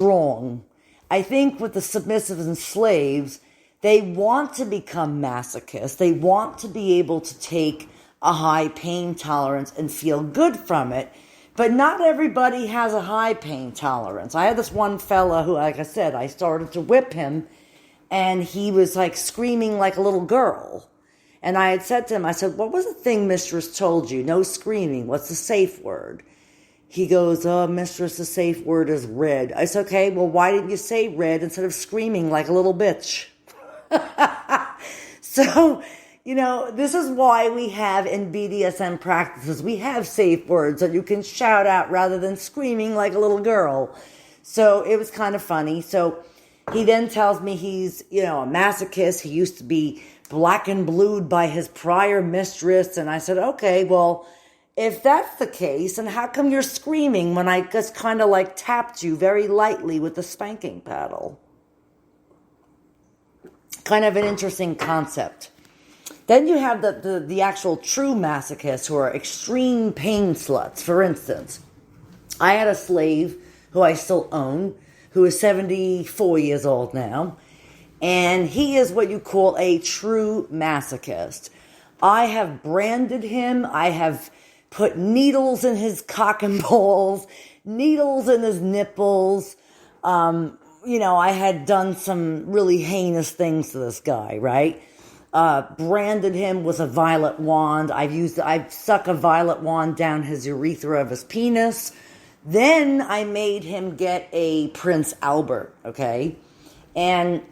wrong. I think with the submissives and slaves, they want to become masochists. They want to be able to take a high pain tolerance and feel good from it. But not everybody has a high pain tolerance. I had this one fella who, like I said, I started to whip him, and he was like screaming like a little girl. And I had said to him, I said, what was the thing Mistress told you? No screaming. What's the safe word? He goes, oh, Mistress, the safe word is red. I said, okay, well, why didn't you say red instead of screaming like a little bitch? So, this is why we have in BDSM practices, we have safe words that you can shout out rather than screaming like a little girl. So it was kind of funny. So he then tells me he's, a masochist. He used to be black and blued by his prior mistress. And I said, okay, well, if that's the case, then how come you're screaming when I just kind of like tapped you very lightly with the spanking paddle? Kind of an interesting concept. Then you have the actual true masochists who are extreme pain sluts. For instance, I had a slave who I still own, who is 74 years old now, and he is what you call a true masochist. I have branded him. I have put needles in his cock and balls, needles in his nipples. I had done some really heinous things to this guy, right? Branded him with a violet wand. I've stuck a violet wand down his urethra of his penis. Then I made him get a Prince Albert, okay? And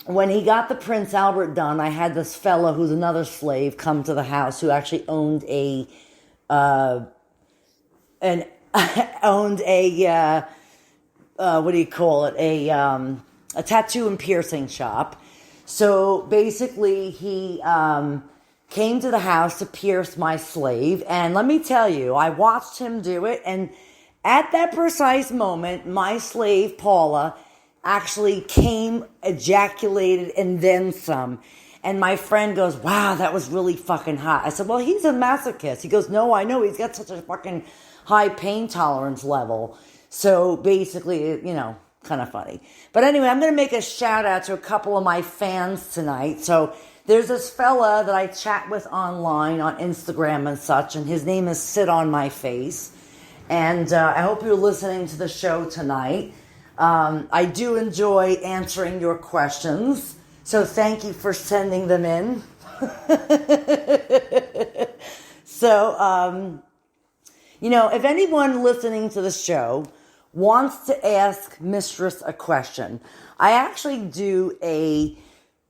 when he got the Prince Albert done, I had this fella who's another slave come to the house who actually owned a a tattoo and piercing shop. So basically he came to the house to pierce my slave, and let me tell you, I watched him do it, and at that precise moment, my slave Paula actually came, ejaculated, and then some. And my friend goes, wow, that was really fucking hot. I said, well, he's a masochist. He goes, no, I know. He's got such a fucking high pain tolerance level. So basically, kind of funny. But anyway, I'm going to make a shout out to a couple of my fans tonight. So there's this fella that I chat with online on Instagram and such, and his name is Sit on My Face. And I hope you're listening to the show tonight. I do enjoy answering your questions. So thank you for sending them in. So, if anyone listening to the show wants to ask Mistress a question, I actually do a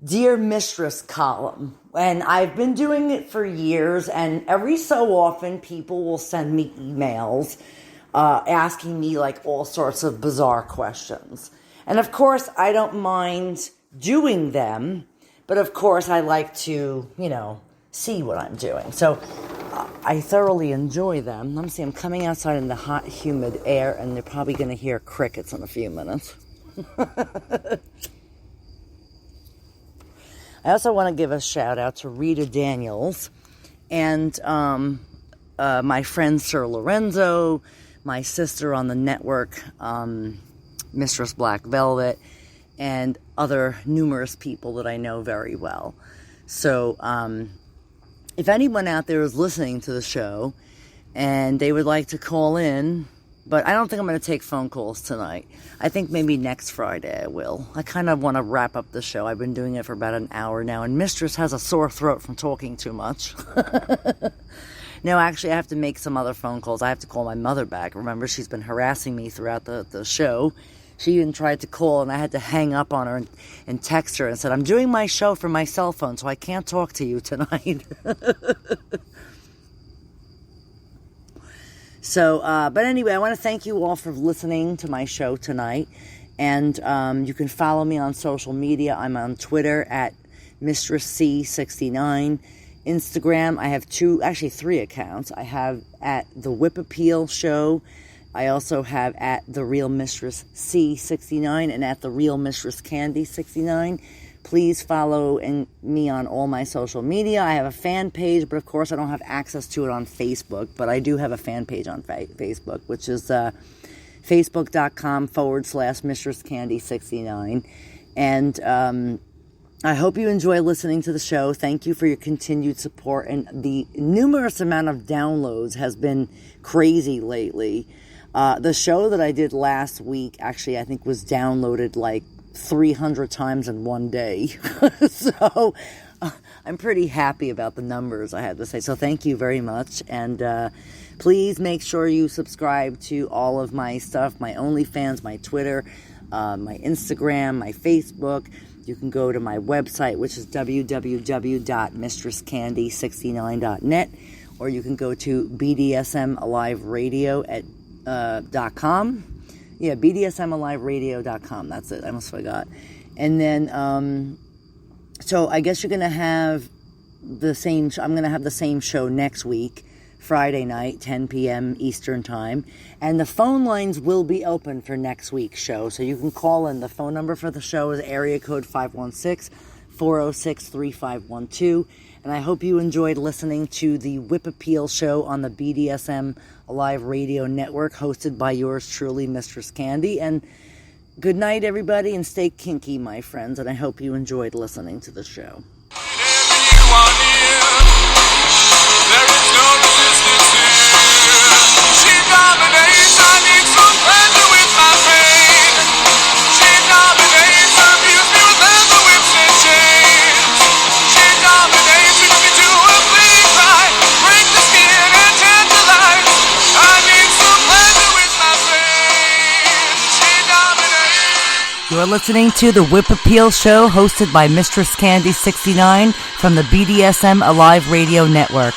Dear Mistress column. And I've been doing it for years, and every so often people will send me emails asking me like all sorts of bizarre questions. And of course, I don't mind doing them, but of course I like to, see what I'm doing. So I thoroughly enjoy them. Let me see, I'm coming outside in the hot, humid air, and they're probably going to hear crickets in a few minutes. I also want to give a shout out to Rita Daniels and my friend Sir Lorenzo, my sister on the network, Mistress Black Velvet, and other numerous people that I know very well. So if anyone out there is listening to the show and they would like to call in, but I don't think I'm going to take phone calls tonight. I think maybe next Friday I will. I kind of want to wrap up the show. I've been doing it for about an hour now, and Mistress has a sore throat from talking too much. No, actually, I have to make some other phone calls. I have to call my mother back. Remember, she's been harassing me throughout the show. She even tried to call, and I had to hang up on her and text her and said, I'm doing my show from my cell phone, so I can't talk to you tonight. So, but anyway, I want to thank you all for listening to my show tonight. And you can follow me on social media. I'm on Twitter at MistressC69. Instagram, I have three accounts. I have at The Whip Appeal Show. I also have at The Real Mistress C69 and at The Real Mistress Candy69. Please follow me on all my social media. I have a fan page, but of course I don't have access to it on Facebook. But I do have a fan page on Facebook, which is Facebook.com/MistressCandy69. And I hope you enjoy listening to the show. Thank you for your continued support. And the numerous amount of downloads has been crazy lately. The show that I did last week, actually, I think was downloaded like 300 times in one day. So I'm pretty happy about the numbers, I have to say. So thank you very much. And please make sure you subscribe to all of my stuff, my OnlyFans, my Twitter, my Instagram, my Facebook. You can go to my website, which is www.MistressCandy69.net, or you can go to BDSMAliveradio.com. Yeah, BDSMAliveradio.com. That's it. I almost forgot. And then, so I guess you're going to have the same, I'm going to have the same show next week, Friday night, 10 p.m. Eastern Time. And the phone lines will be open for next week's show. So you can call in. The phone number for the show is area code 516-406-3512. And I hope you enjoyed listening to the Whip Appeal show on the BDSM Alive Radio Network, hosted by yours truly, Mistress Candy. And good night, everybody, and stay kinky, my friends. And I hope you enjoyed listening to the show. You're listening to the Whip Appeal show hosted by Mistress Candy69 from the BDSM Alive Radio Network.